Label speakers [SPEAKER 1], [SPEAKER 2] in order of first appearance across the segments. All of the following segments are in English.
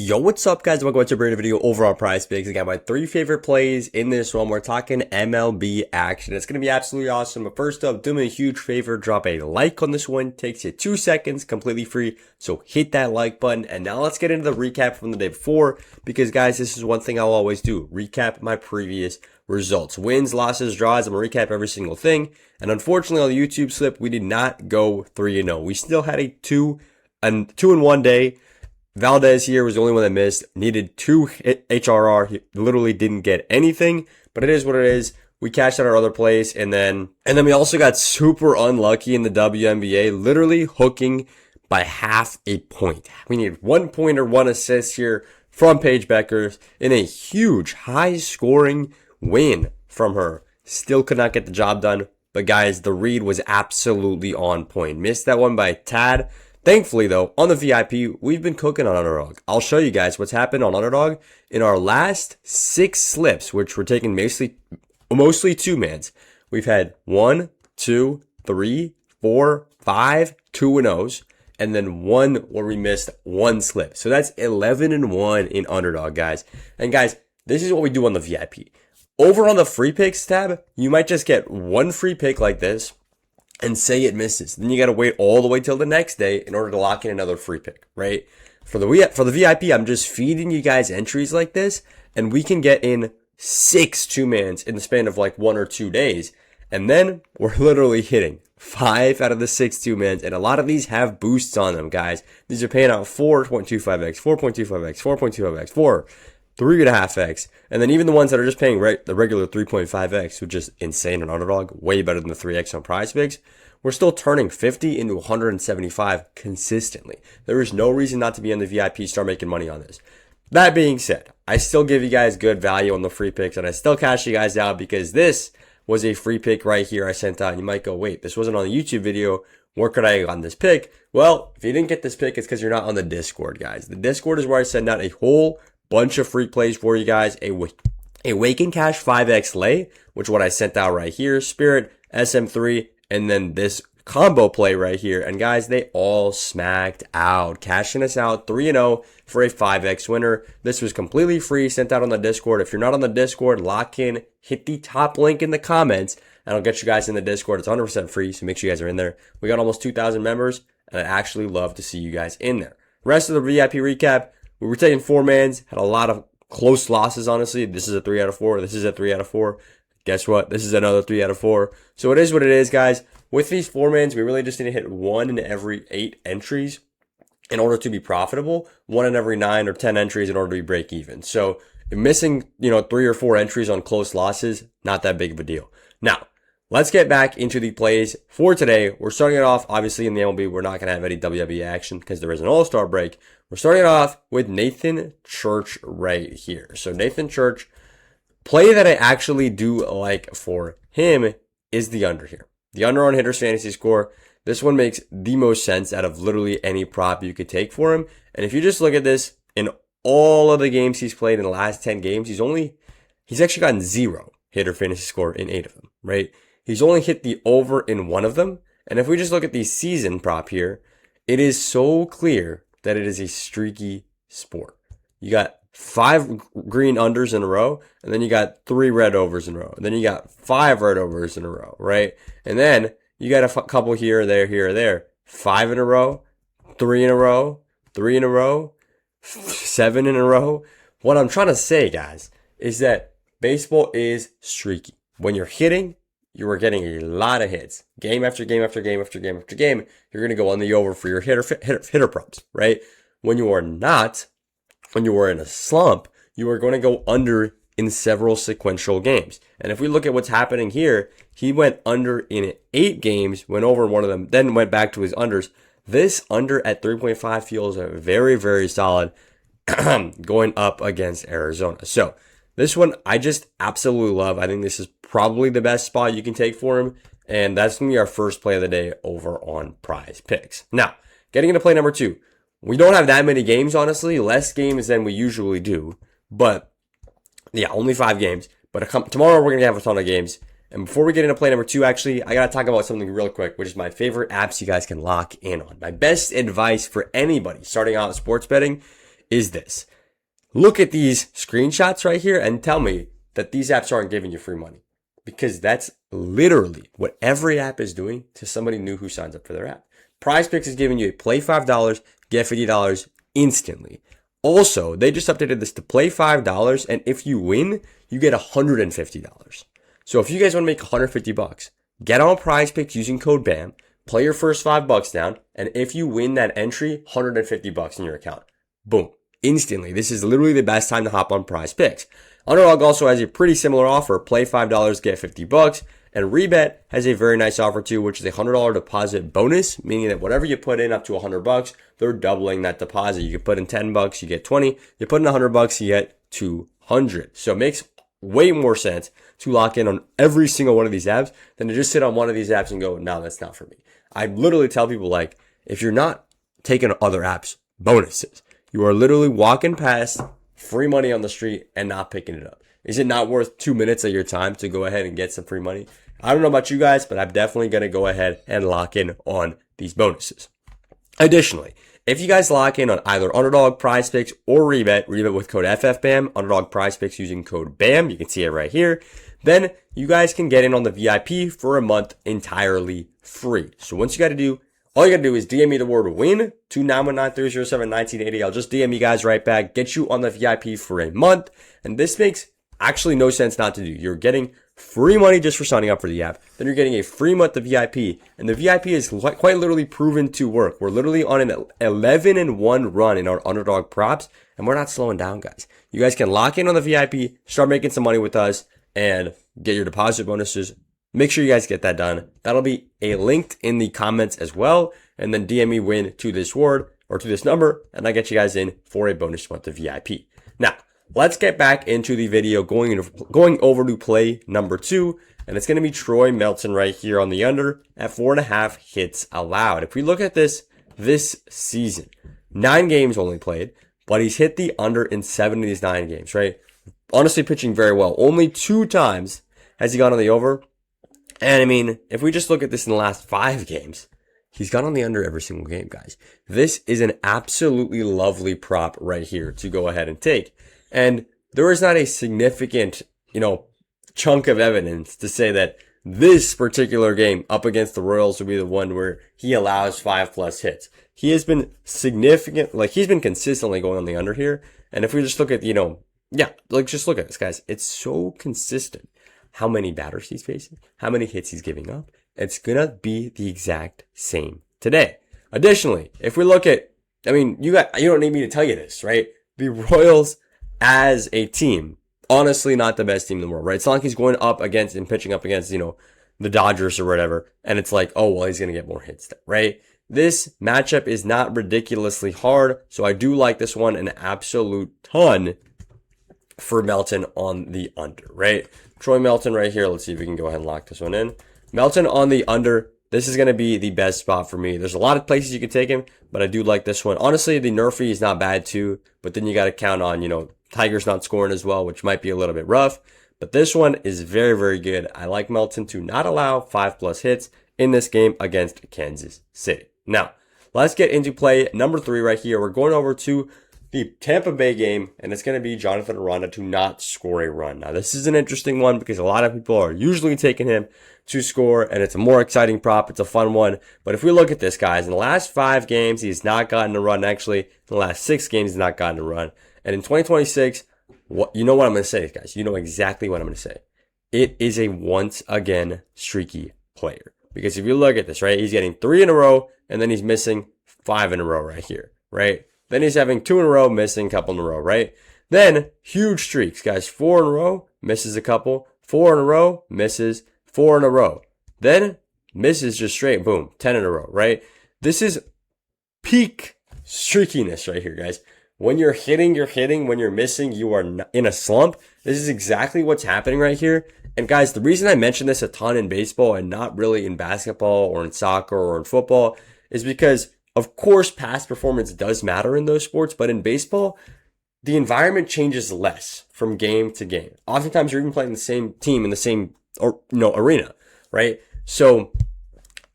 [SPEAKER 1] Yo, what's up, guys? Welcome to a brand new video over on PrizePicks. I got my 3 favorite plays in this one. We're talking MLB action. It's going to be absolutely awesome. But first up, do me a huge favor. Drop a like on this one. Takes you 2 seconds, completely free. So hit that like button. And now let's get into the recap from the day before. Because, guys, this is one thing I'll always do. Recap my previous results. Wins, losses, draws. I'm going to recap every single thing. And unfortunately, on the YouTube slip, we did not go 3-0. We still had a 2-1 day. Valdez here was the only one that missed. Needed 2 HRR. He literally didn't get anything, but it is what it is. We cashed out our other plays, and then we also got super unlucky in the WNBA, literally hooking by half a point. We needed 1 point or 1 assist here from Paige Beckers in a huge, high-scoring win from her. Still could not get the job done, but guys, the read was absolutely on point. Missed that one by a tad. Thankfully, though, on the VIP, we've been cooking on Underdog. I'll show you guys what's happened on Underdog in our last 6 slips, which were taking mostly 2-mans. We've had 1, 2, 3, 4, 5 2-0s, and then 1 where we missed 1 slip. So that's 11-1 in Underdog, guys. And guys, this is what we do on the VIP. Over on the free picks tab, you might just get 1 free pick like this and say it misses. Then you got to wait all the way till the next day in order to lock in another free pick, right? For the VIP, I'm just feeding you guys entries like this, and we can get in 6 2-mans in the span of like 1 or 2 days. And then we're literally hitting 5 out of the 6 2-mans, and a lot of these have boosts on them, guys. These are paying out 4.25x, 4.25x, 4.25x, 4, 3.5x, and then even the ones that are just paying the regular 3.5x, which is insane on Underdog, way better than the 3x on PrizePicks, we're still turning 50 into 175 consistently. There is no reason not to be in the VIP, start making money on this. That being said, I still give you guys good value on the free picks, and I still cash you guys out because this was a free pick right here I sent out. And you might go, wait, this wasn't on the YouTube video. Where could I have gotten this pick? Well, if you didn't get this pick, it's because you're not on the Discord, guys. The Discord is where I send out a whole bunch of free plays for you guys. A Wake and Cash 5x lay, which is what I sent out right here. Spirit, SM3, and then this combo play right here. And guys, they all smacked out, cashing us out 3-0 for a 5x winner. This was completely free, sent out on the Discord. If you're not on the Discord, lock in, hit the top link in the comments, and I'll get you guys in the Discord. It's 100% free, so make sure you guys are in there. We got almost 2,000 members, and I'd actually love to see you guys in there. Rest of the VIP recap, we were taking 4-mans, had a lot of close losses, honestly. This is a 3 out of 4. This is a 3 out of 4. Guess what? This is another 3 out of 4. So it is what it is, guys. With these 4-mans, we really just need to hit 1 in every 8 entries in order to be profitable. 1 in every 9 or 10 entries in order to be break even. So missing, 3 or 4 entries on close losses, not that big of a deal. Now, let's get back into the plays for today. We're starting it off, obviously, in the MLB. We're not going to have any WWE action because there is an All-Star break. We're starting it off with Nathan Church right here. So Nathan Church, play that I actually do like for him is the under here. The under on hitters fantasy score. This one makes the most sense out of literally any prop you could take for him. And if you just look at this, in all of the games he's played in the last 10 games, he's actually gotten 0 hitter fantasy score in 8 of them, right? He's only hit the over in 1 of them. And if we just look at the season prop here, it is so clear that it is a streaky sport. You got 5 green unders in a row, and then you got 3 red overs in a row, and then you got 5 red overs in a row, right? And then you got a couple here, there, 5 in a row, 3 in a row, 3 in a row, 7 in a row. What I'm trying to say, guys, is that baseball is streaky. When you're hitting, you are getting a lot of hits. Game after game after game after game after game, you're going to go on the over for your hitter props, right? When you are not, when you are in a slump, you are going to go under in several sequential games. And if we look at what's happening here, he went under in 8 games, went over in 1 of them, then went back to his unders. This under at 3.5 feels very, very solid going up against Arizona. So this one, I just absolutely love. I think this is probably the best spot you can take for him. And that's going to be our first play of the day over on PrizePicks. Now, getting into play number 2. We don't have that many games, honestly. Less games than we usually do. But, yeah, only 5 games. But tomorrow we're going to have a ton of games. And before we get into play number 2, actually, I got to talk about something real quick, which is my favorite apps you guys can lock in on. My best advice for anybody starting out sports betting is this. Look at these screenshots right here and tell me that these apps aren't giving you free money, because that's literally what every app is doing to somebody new who signs up for their app. PrizePicks is giving you a play $5, get $50 instantly. Also, they just updated this to play $5, and if you win, you get $150. So if you guys want to make $150, get on PrizePicks using code BAM, play your first $5 down, and if you win that entry, $150 in your account. Boom. Instantly. This is literally the best time to hop on PrizePicks. Underdog also has a pretty similar offer, play $5, get $50. And REBET has a very nice offer too, which is a $100 deposit bonus, meaning that whatever you put in up to $100, they're doubling that deposit. You can put in $10, you get 20. You put in $100, you get 200. So it makes way more sense to lock in on every single one of these apps than to just sit on one of these apps and go, no, that's not for me. I literally tell people, like, if you're not taking other apps bonuses, you are literally walking past free money on the street and not picking it up. Is it not worth 2 minutes of your time to go ahead and get some free money? I don't know about you guys, but I'm definitely going to go ahead and lock in on these bonuses. Additionally, if you guys lock in on either Underdog, PrizePicks, or REBET with code FFBAM, Underdog, PrizePicks using code BAM, you can see it right here, then you guys can get in on the VIP for a month entirely free. So once you got to do, all you got to do is DM me the word WIN to 919-307-1980. I'll just DM you guys right back, get you on the VIP for a month. And this makes actually no sense not to do. You're getting free money just for signing up for the app. Then you're getting a free month of VIP. And the VIP is quite literally proven to work. We're literally on an 11-1 run in our Underdog props. And we're not slowing down, guys. You guys can lock in on the VIP, start making some money with us, and get your deposit bonuses. Make sure you guys get that done. That'll be linked in the comments as well. And then DM me WIN to this word or to this number, and I get you guys in for a bonus month of VIP. Now, let's get back into the video going over to play number 2. And it's going to be Troy Melton right here on the under at 4.5 hits allowed. If we look at this season, 9 games only played, but he's hit the under in 7 of these 9 games, right? Honestly, pitching very well. Only 2 times has he gone on the over. And I mean, if we just look at this in the last 5 games, he's gone on the under every single game, guys. This is an absolutely lovely prop right here to go ahead and take. And there is not a significant, chunk of evidence to say that this particular game up against the Royals will be the one where he allows 5+ hits. He has been he's been consistently going on the under here. And if we just look at, just look at this, guys. It's so consistent. How many batters he's facing, how many hits he's giving up. It's going to be the exact same today. Additionally, if we look at, you don't need me to tell you this, right? The Royals as a team, honestly, not the best team in the world, right? It's not like he's going up against and pitching up against, the Dodgers or whatever. And it's like, oh, well, he's going to get more hits there, right? This matchup is not ridiculously hard. So I do like this one an absolute ton for Melton on the under, right? Troy Melton right here. Let's see if we can go ahead and lock this one in. Melton on the under. This is going to be the best spot for me. There's a lot of places you can take him, but I do like this one. Honestly, the Nerfy is not bad too, but then you got to count on, Tiger's not scoring as well, which might be a little bit rough. But this one is very, very good. I like Melton to not allow 5+ hits in this game against Kansas City. Now, let's get into play number 3 right here. We're going over to the Tampa Bay game, and it's going to be Jonathan Aranda to not score a run. Now, this is an interesting one because a lot of people are usually taking him to score, and it's a more exciting prop. It's a fun one. But if we look at this, guys, in the last 5 games, he's not gotten a run. Actually, in the last 6 games, he's not gotten a run. And in 2026, you know what I'm going to say, guys. You know exactly what I'm going to say. It is a once again streaky player. Because if you look at this, right, he's getting 3 in a row, and then he's missing 5 in a row right here, right? Then he's having 2 in a row, missing a couple in a row, right? Then huge streaks, guys. 4 in a row, misses a couple. 4 in a row, misses. 4 in a row. Then misses just straight, boom, 10 in a row, right? This is peak streakiness right here, guys. When you're hitting, you're hitting. When you're missing, you are in a slump. This is exactly what's happening right here. And guys, the reason I mention this a ton in baseball and not really in basketball or in soccer or in football is because, of course, past performance does matter in those sports, but in baseball, the environment changes less from game to game. Oftentimes, you're even playing the same team in the same arena, right? So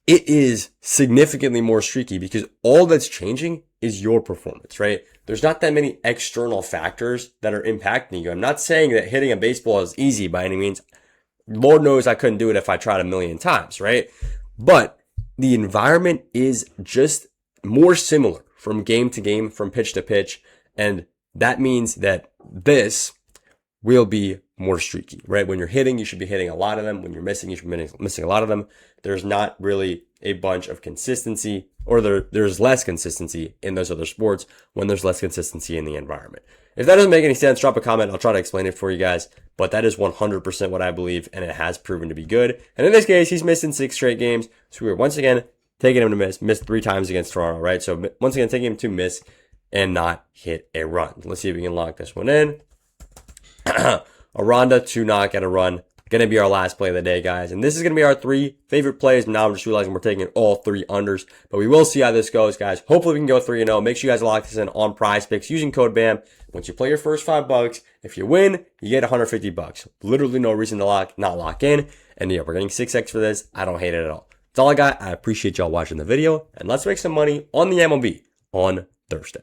[SPEAKER 1] it is significantly more streaky because all that's changing is your performance, right? there's not that many external factors that are impacting you. I'm not saying that hitting a baseball is easy by any means. Lord knows I couldn't do it if I tried a million times, right? But the environment is just more similar from game to game, from pitch to pitch. And that means that this will be more streaky, right? When you're hitting, you should be hitting a lot of them. When you're missing, you should be missing a lot of them. There's not really a bunch of consistency, or there's less consistency in those other sports when there's less consistency in the environment. If that doesn't make any sense, drop a comment. I'll try to explain it for you guys. But that is 100% what I believe, and it has proven to be good. And in this case, he's missing 6 straight games. So we're once again taking him to missed 3 times against Toronto, right? So once again, taking him to miss and not hit a run. Let's see if we can lock this one in. Aranda to not get a run. Going to be our last play of the day, guys. And this is going to be our 3 favorite plays. Now I'm just realizing we're taking all 3 unders. But we will see how this goes, guys. Hopefully we can go 3-0. Make sure you guys lock this in on PrizePicks using code BAM. Once you play your first $5, if you win, you get $150. Literally no reason to not lock in. And yeah, we're getting 6x for this. I don't hate it at all. That's all I got. I appreciate y'all watching the video. And let's make some money on the MLB on Thursday.